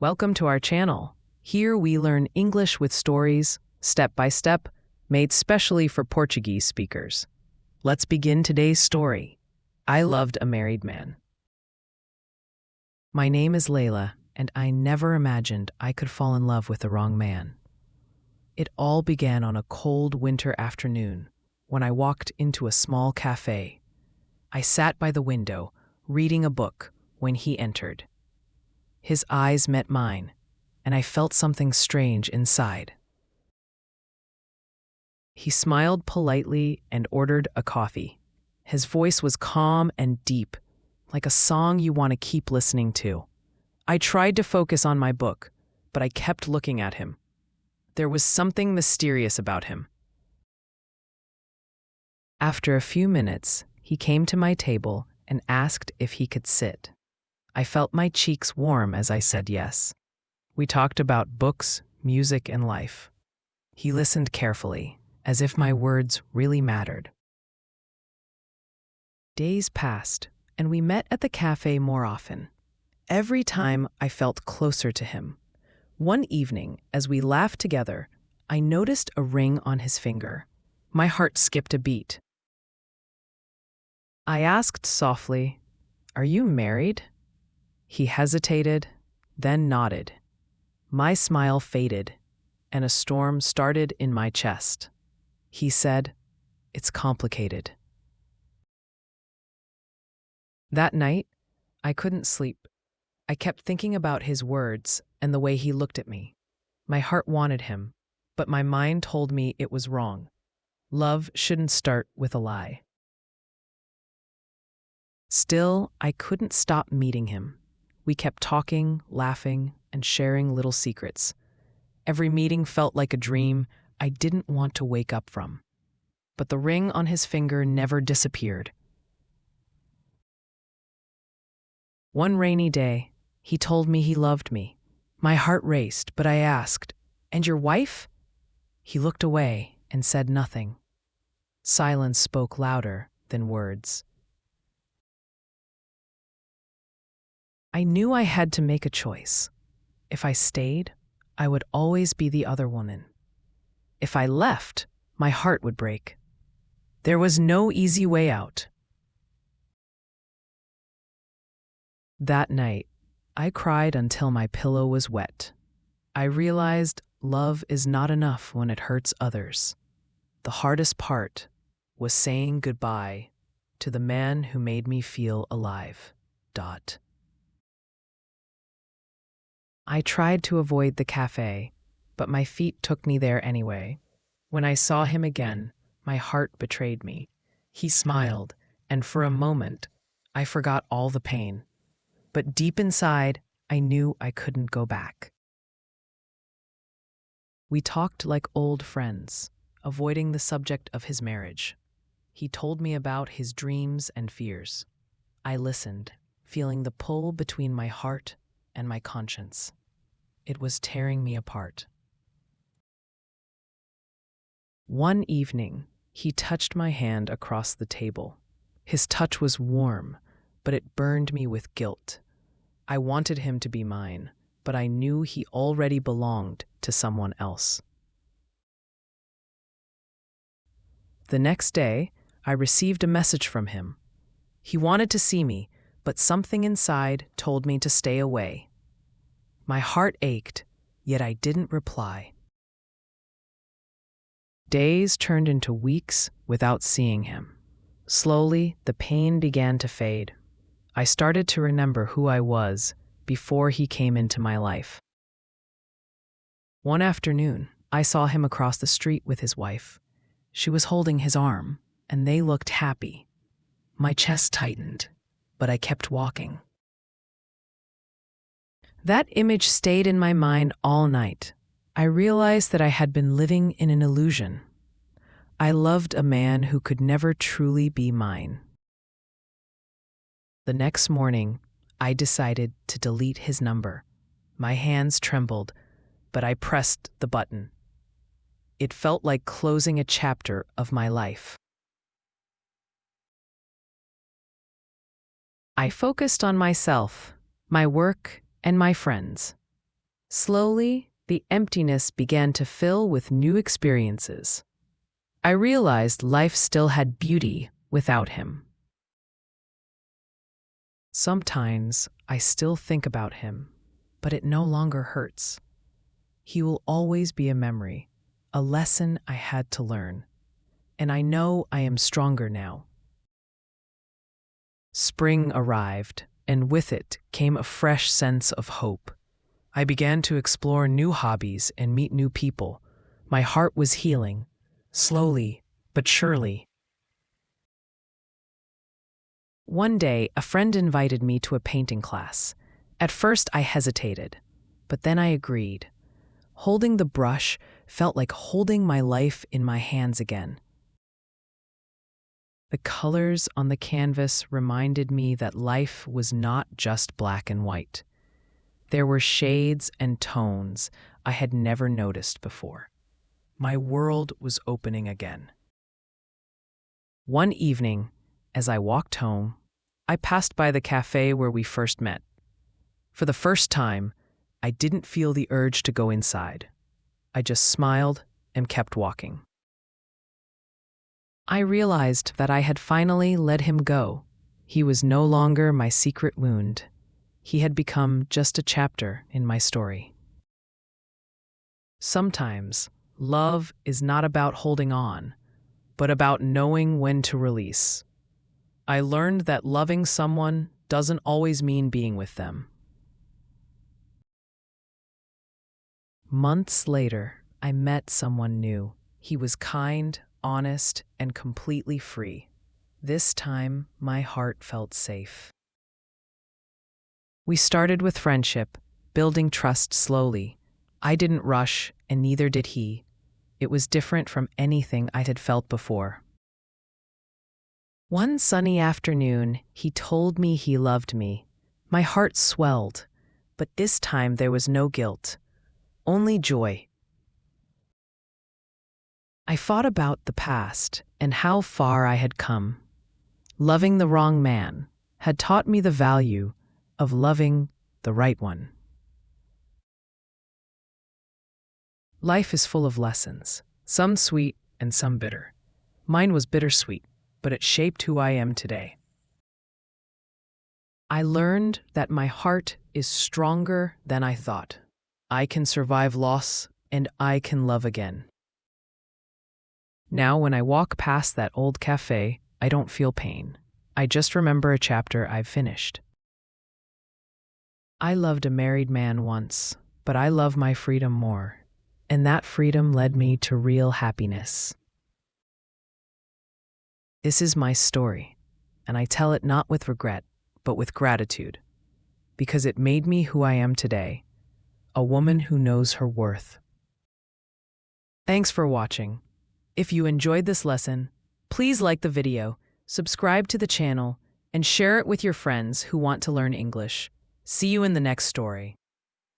Welcome to our channel. Here we learn English with stories, step by step, made specially for Portuguese speakers. Let's begin today's story. I loved a married man. My name is Layla, and I never imagined I could fall in love with the wrong man. It all began on a cold winter afternoon when I walked into a small cafe. I sat by the window, reading a book, when he entered. His eyes met mine, and I felt something strange inside. He smiled politely and ordered a coffee. His voice was calm and deep, like a song you want to keep listening to. I tried to focus on my book, but I kept looking at him. There was something mysterious about him. After a few minutes, he came to my table and asked if he could sit. I felt my cheeks warm as I said yes. We talked about books, music, and life. He listened carefully, as if my words really mattered. Days passed, and we met at the cafe more often. Every time I felt closer to him. One evening, as we laughed together, I noticed a ring on his finger. My heart skipped a beat. I asked softly, "Are you married?" He hesitated, then nodded. My smile faded, and a storm started in my chest. He said, "It's complicated." That night, I couldn't sleep. I kept thinking about his words and the way he looked at me. My heart wanted him, but my mind told me it was wrong. Love shouldn't start with a lie. Still, I couldn't stop meeting him. We kept talking, laughing, and sharing little secrets. Every meeting felt like a dream I didn't want to wake up from. But the ring on his finger never disappeared. One rainy day, he told me he loved me. My heart raced, but I asked, "And your wife?" He looked away and said nothing. Silence spoke louder than words. I knew I had to make a choice. If I stayed, I would always be the other woman. If I left, my heart would break. There was no easy way out. That night, I cried until my pillow was wet. I realized love is not enough when it hurts others. The hardest part was saying goodbye to the man who made me feel alive. I tried to avoid the cafe, but my feet took me there anyway. When I saw him again, my heart betrayed me. He smiled, and for a moment, I forgot all the pain. But deep inside, I knew I couldn't go back. We talked like old friends, avoiding the subject of his marriage. He told me about his dreams and fears. I listened, feeling the pull between my heart and my conscience. It was tearing me apart. One evening, he touched my hand across the table. His touch was warm, but it burned me with guilt. I wanted him to be mine, but I knew he already belonged to someone else. The next day, I received a message from him. He wanted to see me, but something inside told me to stay away. My heart ached, yet I didn't reply. Days turned into weeks without seeing him. Slowly, the pain began to fade. I started to remember who I was before he came into my life. One afternoon, I saw him across the street with his wife. She was holding his arm, and they looked happy. My chest tightened, but I kept walking. That image stayed in my mind all night. I realized that I had been living in an illusion. I loved a man who could never truly be mine. The next morning, I decided to delete his number. My hands trembled, but I pressed the button. It felt like closing a chapter of my life. I focused on myself, my work, and my friends. Slowly, the emptiness began to fill with new experiences. I realized life still had beauty without him. Sometimes I still think about him, but it no longer hurts. He will always be a memory, a lesson I had to learn, and I know I am stronger now. Spring arrived, and with it came a fresh sense of hope. I began to explore new hobbies and meet new people. My heart was healing, slowly but surely. One day, a friend invited me to a painting class. At first, I hesitated, but then I agreed. Holding the brush felt like holding my life in my hands again. The colors on the canvas reminded me that life was not just black and white. There were shades and tones I had never noticed before. My world was opening again. One evening, as I walked home, I passed by the cafe where we first met. For the first time, I didn't feel the urge to go inside. I just smiled and kept walking. I realized that I had finally let him go. He was no longer my secret wound. He had become just a chapter in my story. Sometimes, love is not about holding on, but about knowing when to release. I learned that loving someone doesn't always mean being with them. Months later, I met someone new. He was kind, honest, and completely free. This time, my heart felt safe. We started with friendship, building trust slowly. I didn't rush, and neither did he. It was different from anything I had felt before. One sunny afternoon, he told me he loved me. My heart swelled, but this time there was no guilt, only joy. I thought about the past and how far I had come. Loving the wrong man had taught me the value of loving the right one. Life is full of lessons, some sweet and some bitter. Mine was bittersweet, but it shaped who I am today. I learned that my heart is stronger than I thought. I can survive loss, and I can love again. Now, when I walk past that old cafe, I don't feel pain. I just remember a chapter I've finished. I loved a married man once, but I love my freedom more, and that freedom led me to real happiness. This is my story, and I tell it not with regret, but with gratitude, because it made me who I am today, a woman who knows her worth. Thanks for watching. If you enjoyed this lesson, please like the video, subscribe to the channel, and share it with your friends who want to learn English. See you in the next story.